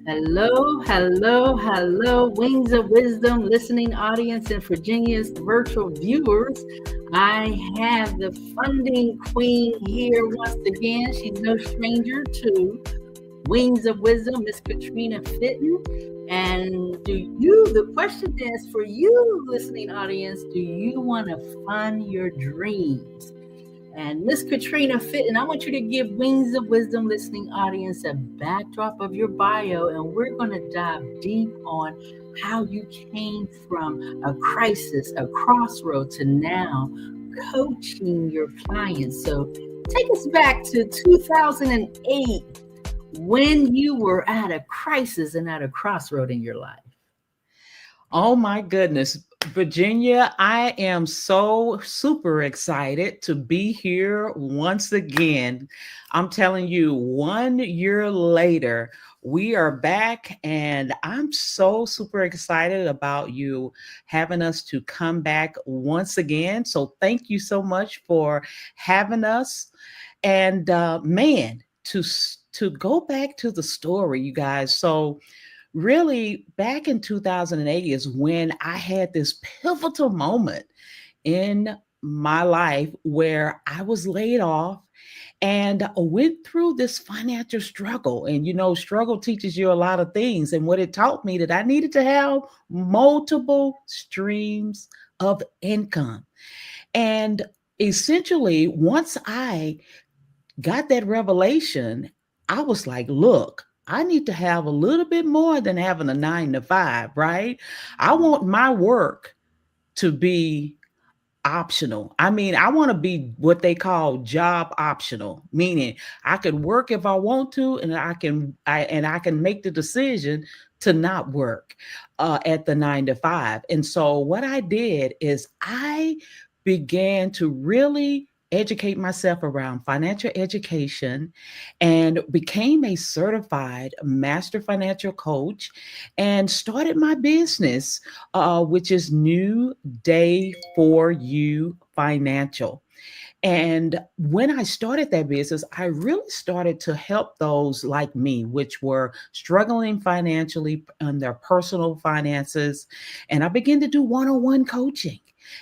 Hello, hello, hello, Wings of Wisdom listening audience and Virginia's virtual viewers. I have the funding queen here once again. She's no stranger to Wings of Wisdom, Miss Katrina Fitten. And the question is for you, listening audience, do you want to fund your dreams? And Miss Katrina Fitten, I want you to give Wings of Wisdom listening audience a backdrop of your bio, and we're going to dive deep on how you came from a crisis, a crossroad, to now coaching your clients. So take us back to 2008 when you were at a crisis and at a crossroad in your life. Oh my goodness. Virginia, I am so super excited to be here once again. I'm telling you, 1 year later, we are back, and I'm so super excited about you having us to come back once again. So, thank you so much for having us. And man, to go back to the story, you guys. So, really back in 2008 is when I had this pivotal moment in my life where I was laid off and went through this financial struggle. And struggle teaches you a lot of things. And what it taught me that I needed to have multiple streams of income. And essentially, once I got that revelation, I was like, look, I need to have a little bit more than having a 9 to 5, right? I want my work to be optional. I mean, I want to be what they call job optional, meaning I can work if I want to, and I can make the decision to not work at the 9 to 5. And so what I did is I began to really educate myself around financial education and became a certified master financial coach and started my business, which is New Day for You Financial. And when I started that business, I really started to help those like me, which were struggling financially on their personal finances. And I began to do one on one coaching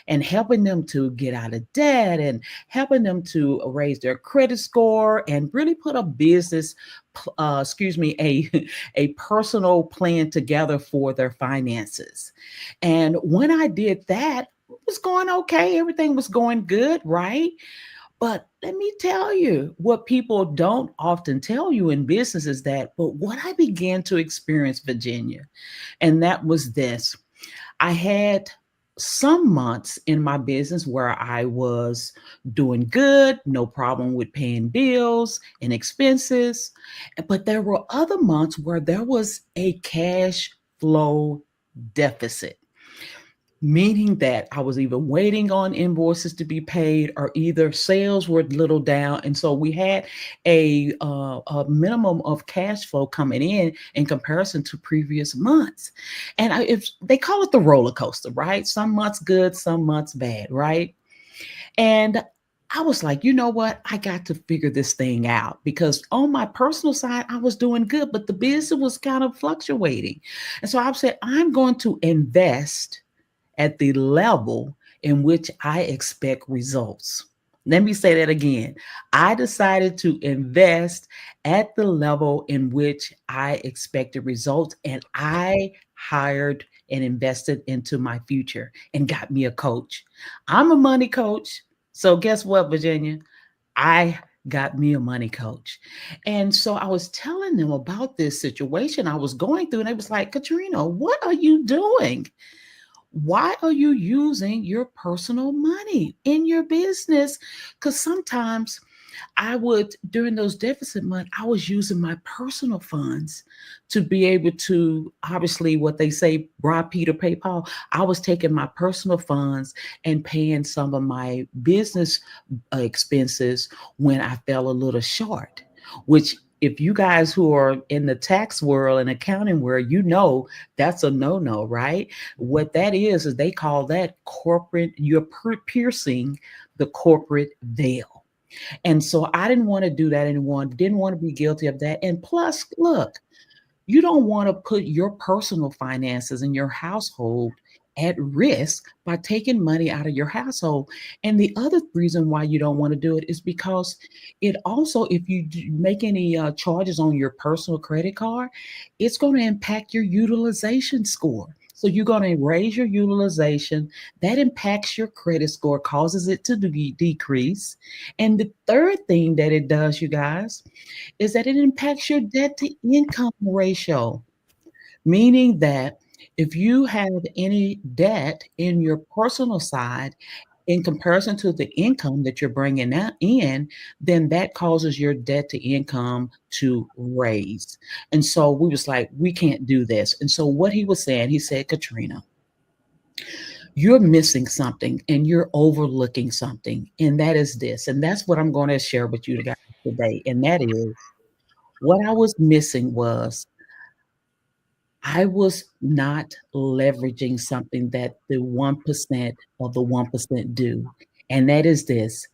and helping them to get out of debt and helping them to raise their credit score and really put a business, a personal plan together for their finances. And when I did that, it was going okay. Everything was going good, right? But let me tell you what people don't often tell you in business is that, but what I began to experience, Virginia, and that was this. I had some months in my business where I was doing good, no problem with paying bills and expenses. But there were other months where there was a cash flow deficit, meaning that I was either waiting on invoices to be paid or either sales were little down. And so we had a minimum of cash flow coming in comparison to previous months. And if they call it the roller coaster, right? Some months good, some months bad, right? And I was like, you know what? I got to figure this thing out because on my personal side, I was doing good, but the business was kind of fluctuating. And so I said, I'm going to invest at the level in which I expect results. Let me say that again. I decided to invest at the level in which I expected results, and I hired and invested into my future and got me a coach. I'm a money coach. So, guess what, Virginia? I got me a money coach. And so I was telling them about this situation I was going through, and they was like, Katrina, what are you doing? Why are you using your personal money in your business? Because sometimes I would, during those deficit months, I was using my personal funds to be able to, obviously, what they say, rob Peter, pay Paul. I was taking my personal funds and paying some of my business expenses when I fell a little short, which if you guys who are in the tax world and accounting world, that's a no-no, right? What that is they call that corporate, you're piercing the corporate veil. And so I didn't want to do that anymore, didn't want to be guilty of that. And plus, look, You don't want to put your personal finances in your household at risk by taking money out of your household. And the other reason why you don't want to do it is because it also, if you make any charges on your personal credit card, it's going to impact your utilization score. So you're going to raise your utilization. That impacts your credit score, causes it to decrease. And the third thing that it does, you guys, is that it impacts your debt to income ratio, meaning that if you have any debt in your personal side in comparison to the income that you're bringing in, then that causes your debt to income to raise. And so we was like, we can't do this. And so what he was saying, he said, Katrina, you're missing something and you're overlooking something. And that is this. And that's what I'm going to share with you guys today. And that is, what I was missing was I was not leveraging something that the 1% of the 1% do. And that is this: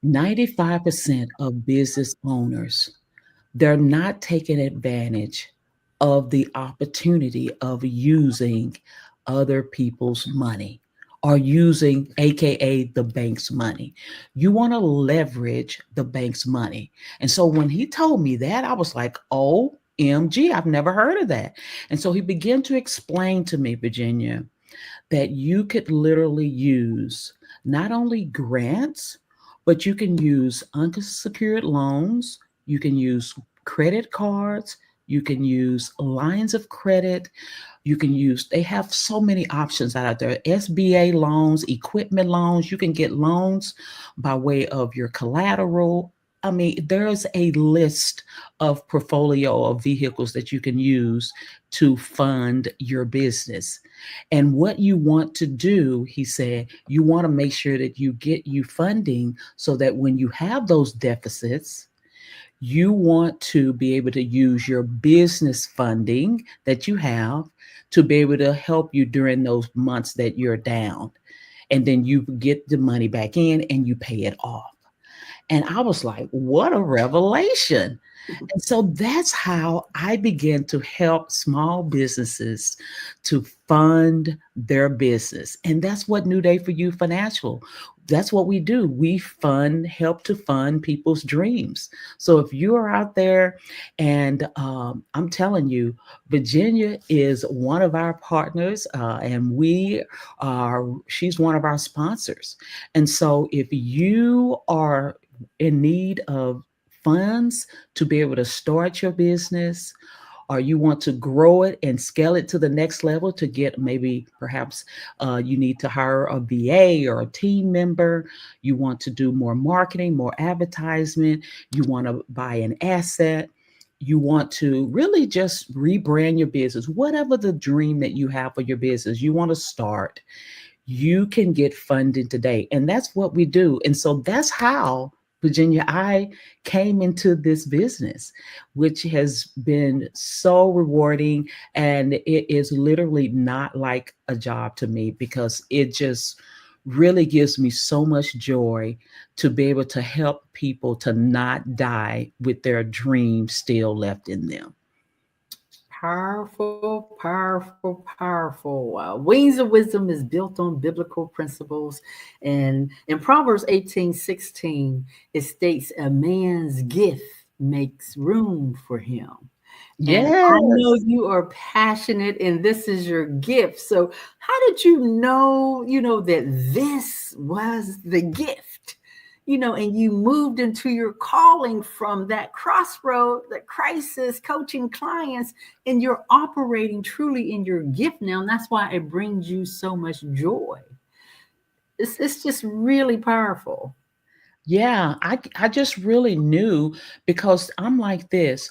95% of business owners, they're not taking advantage of the opportunity of using other people's money or using AKA the bank's money. You want to leverage the bank's money. And so when he told me that, I was like, OMG, I've never heard of that. And so he began to explain to me, Virginia, that you could literally use not only grants, but you can use unsecured loans, you can use credit cards, you can use lines of credit, you can use, they have so many options out there: SBA loans, equipment loans. You can get loans by way of your collateral. I mean, there's a list of portfolio of vehicles that you can use to fund your business. And what you want to do, he said, you want to make sure that you get you funding so that when you have those deficits, you want to be able to use your business funding that you have to be able to help you during those months that you're down. And then you get the money back in and you pay it off. And I was like, what a revelation. And so that's how I began to help small businesses to fund their business. And that's what New Day for You Financial, that's what we do. We fund, help to fund people's dreams. So if you are out there, and I'm telling you, Virginia is one of our partners, and she's one of our sponsors. And so if you are in need of funds to be able to start your business, or you want to grow it and scale it to the next level to get, maybe perhaps you need to hire a VA or a team member, you want to do more marketing, more advertisement, you want to buy an asset, you want to really just rebrand your business, whatever the dream that you have for your business you want to start, you can get funded today. And that's what we do. And so that's how, Virginia, I came into this business, which has been so rewarding. And it is literally not like a job to me, because it just really gives me so much joy to be able to help people to not die with their dreams still left in them. Powerful, powerful, powerful. Wings of Wisdom is built on biblical principles. And in Proverbs 18:16, it states, a man's gift makes room for him. And I know Yes. you are passionate and this is your gift. So how did you know that this was the gift? And you moved into your calling from that crossroad, that crisis, coaching clients, and you're operating truly in your gift now. And that's why it brings you so much joy. It's just really powerful. Yeah, I just really knew, because I'm like this.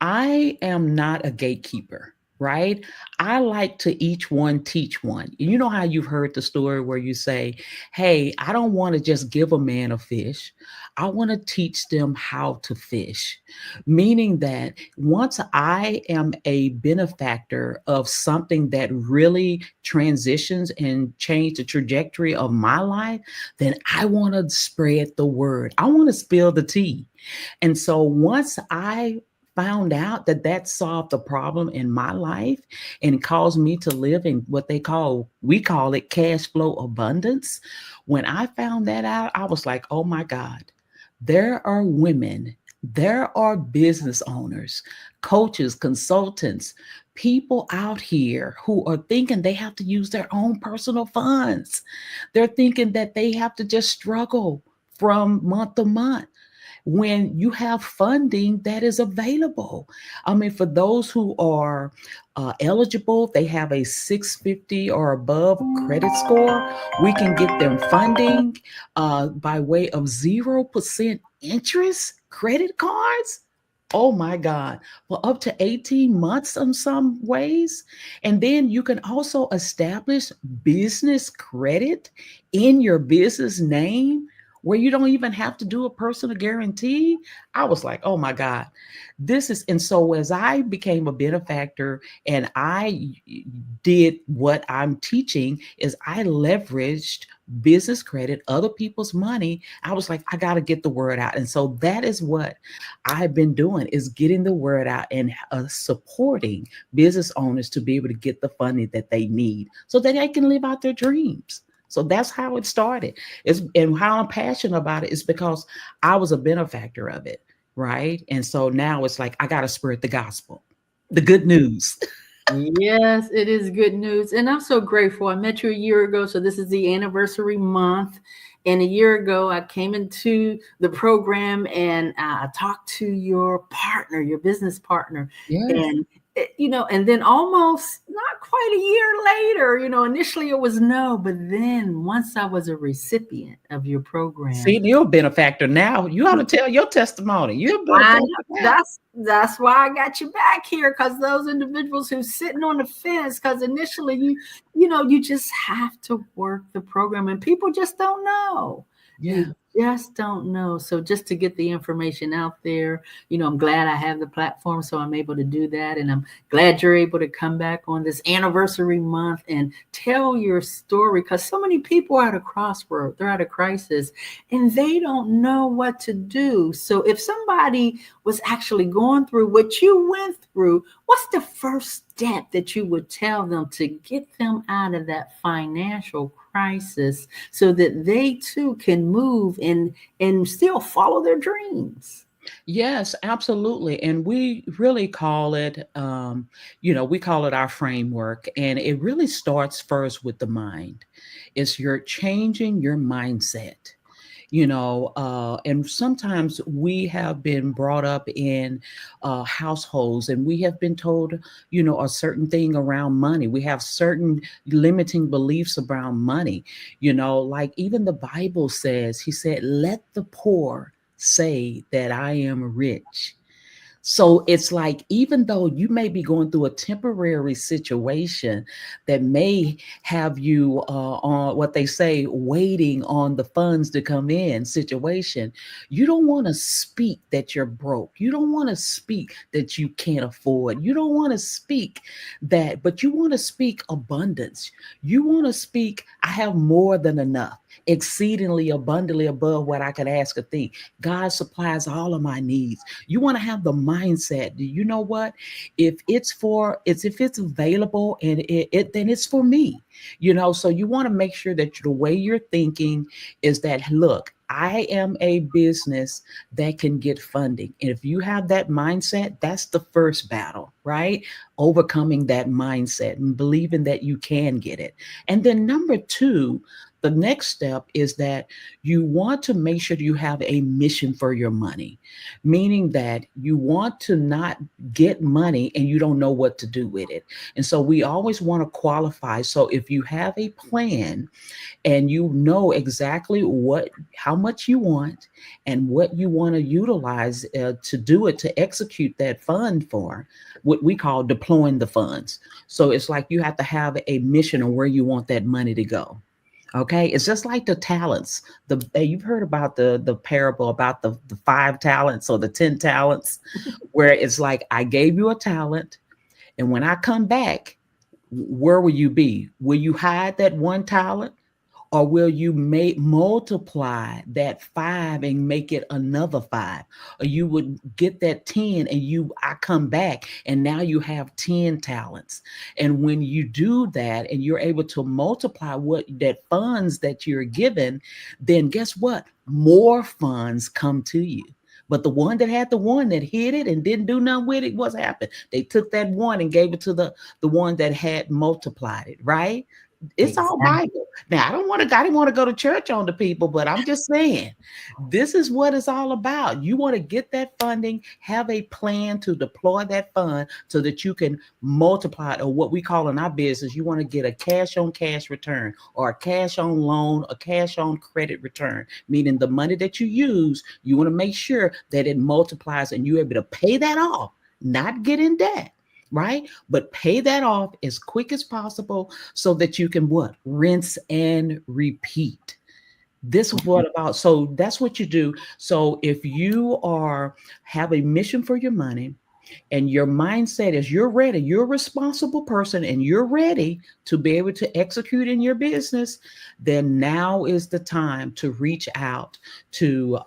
I am not a gatekeeper, right? I like to each one teach one. You know how you've heard the story where you say, "Hey, I don't want to just give a man a fish. I want to teach them how to fish." Meaning that once I am a benefactor of something that really transitions and change the trajectory of my life, then I want to spread the word. I want to spill the tea. And so once I found out that that solved the problem in my life and caused me to live in what we call it cash flow abundance. When I found that out, I was like, oh my God, there are women, there are business owners, coaches, consultants, people out here who are thinking they have to use their own personal funds. They're thinking that they have to just struggle from month to month when you have funding that is available. I mean, for those who are eligible, they have a 650 or above credit score. We can get them funding by way of 0% interest credit cards. Oh my God, for up to 18 months in some ways. And then you can also establish business credit in your business name where you don't even have to do a personal guarantee. I was like, oh my God, this is. And so as I became a benefactor and I did what I'm teaching, is I leveraged business credit, other people's money. I was like, I got to get the word out. And so that is what I've been doing, is getting the word out and supporting business owners to be able to get the funding that they need so that they can live out their dreams. So that's how it started. And how I'm passionate about it is because I was a benefactor of it, right? And so now it's like I got to spread the gospel, the good news. Yes, it is good news. And I'm so grateful. I met you a year ago. So this is the anniversary month. And a year ago, I came into the program and I talked to your partner, your business partner. Yes. And, and then almost not quite a year later, initially it was no. But then once I was a recipient of your program, See, you're a benefactor now. You ought to tell your testimony. You're a I benefactor know. now. That's why I got you back here, because those individuals who's sitting on the fence, because initially you just have to work the program and people just don't know. They Yeah. just don't know. So just to get the information out there, I'm glad I have the platform so I'm able to do that. And I'm glad you're able to come back on this anniversary month and tell your story, because so many people are at a crossroad, they're at a crisis and they don't know what to do. So if somebody was actually going through what you went through, what's the first step that you would tell them to get them out of that financial crisis so that they too can move and still follow their dreams? Yes, absolutely. And we really call it, we call it our framework. And it really starts first with the mind. It's you're changing your mindset. And sometimes we have been brought up in households and we have been told, a certain thing around money. We have certain limiting beliefs around money. Like even the Bible says, he said, let the poor say that I am rich. So it's like, even though you may be going through a temporary situation that may have you on what they say, waiting on the funds to come in situation, you don't want to speak that you're broke. You don't want to speak that you can't afford. You don't want to speak that, but you want to speak abundance. You want to speak, I have more than enough, exceedingly abundantly above what I could ask or think. God supplies all of my needs. You want to have the mindset. Do you know what? If it's available and then it's for me. So you want to make sure that the way you're thinking is that, look, I am a business that can get funding. And if you have that mindset, that's the first battle, right? Overcoming that mindset and believing that you can get it. And then number two, the next step is that you want to make sure you have a mission for your money, meaning that you want to not get money and you don't know what to do with it. And so we always want to qualify. So if you have a plan and you know exactly how much you want and what you want to utilize to do it, to execute that fund for, what we call deploying the funds. So it's like you have to have a mission on where you want that money to go. Okay, it's just like the talents. You've heard about the parable about the 5 talents or the 10 talents, where it's like, I gave you a talent, and when I come back, where will you be? Will you hide that 1 talent, Or will you multiply that 5 and make it another 5? Or you would get that 10 and I come back and now you have 10 talents. And when you do that and you're able to multiply what that funds that you're given, then guess what? More funds come to you. But the one that had the one that hid it and didn't do nothing with it, what's happened? They took that one and gave it to the one that had multiplied it, right? It's all Exactly. Bible. Now, I didn't want to go to church on the people, but I'm just saying, this is what it's all about. You want to get that funding, have a plan to deploy that fund so that you can multiply it, or what we call in our business, you want to get a cash on cash return, or a cash on loan, a cash on credit return, meaning the money that you use, you want to make sure that it multiplies and you're able to pay that off, not get in debt. Right? But pay that off as quick as possible so that you can what? Rinse and repeat. This is what about, so that's what you do. So if you have a mission for your money, and your mindset is you're ready, you're a responsible person and you're ready to be able to execute in your business, then now is the time to reach out to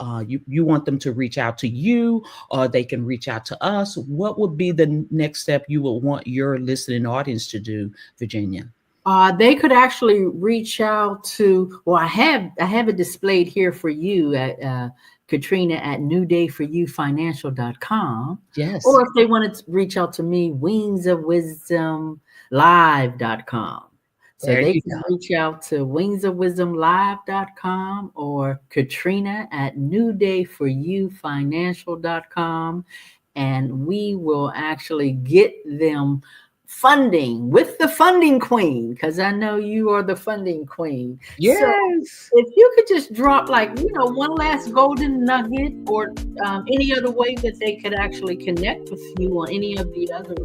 you want them to reach out to you, or they can reach out to us. What would be the next step you would want your listening audience to do, Virginia? They could actually reach out to, well, I have it displayed here for you at Katrina at newdayforyoufinancial.com. Yes. Or if they wanted to reach out to me, wingsofwisdomlive.com. So There they you can go. reach out to wingsofwisdomlive.com or Katrina at newdayforyoufinancial.com. And we will actually get them funding with the funding queen, because I know you are the funding queen. So Yes. if you could just drop one last golden nugget, or any other way that they could actually connect with you on any of the other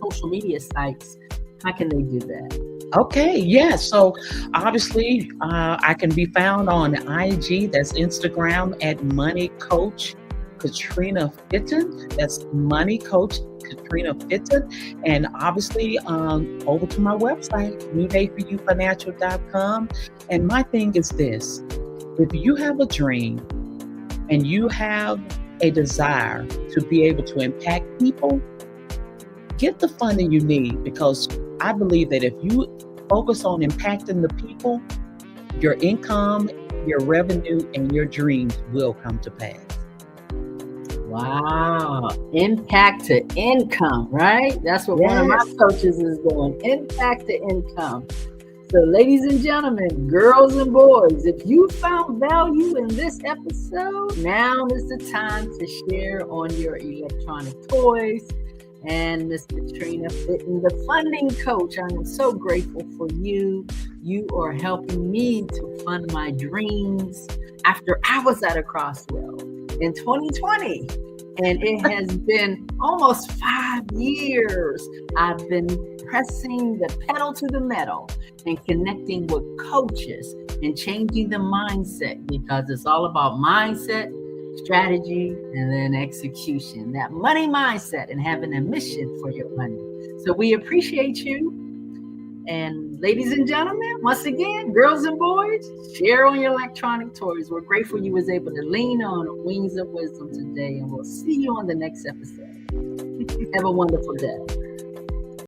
social media sites, how can they do that? Okay, yeah. So obviously, I can be found on IG, that's Instagram, at Money Coach Katrina Fitten. That's Money Coach Katrina Fitten. And obviously, over to my website, newdayforyoufinancial.com. And my thing is this: if you have a dream and you have a desire to be able to impact people, get the funding you need, because I believe that if you focus on impacting the people, your income, your revenue, and your dreams will come to pass. Wow. Impact to income, right? That's what one of my Yes. coaches is doing. Impact to income. So, ladies and gentlemen, girls and boys, if you found value in this episode, now is the time to share on your electronic toys. And Miss Katrina Fitten, the funding coach, I am so grateful for you. You are helping me to fund my dreams after I was at a crossroad in 2020. And it has been almost 5 years. I've been pressing the pedal to the metal and connecting with coaches and changing the mindset, because it's all about mindset, strategy, and then execution. That money mindset and having a mission for your money. So we appreciate you. And ladies and gentlemen, once again, girls and boys, share on your electronic toys. We're grateful you was able to lean on Wings of Wisdom today, and we'll see you on the next episode. Have a wonderful day.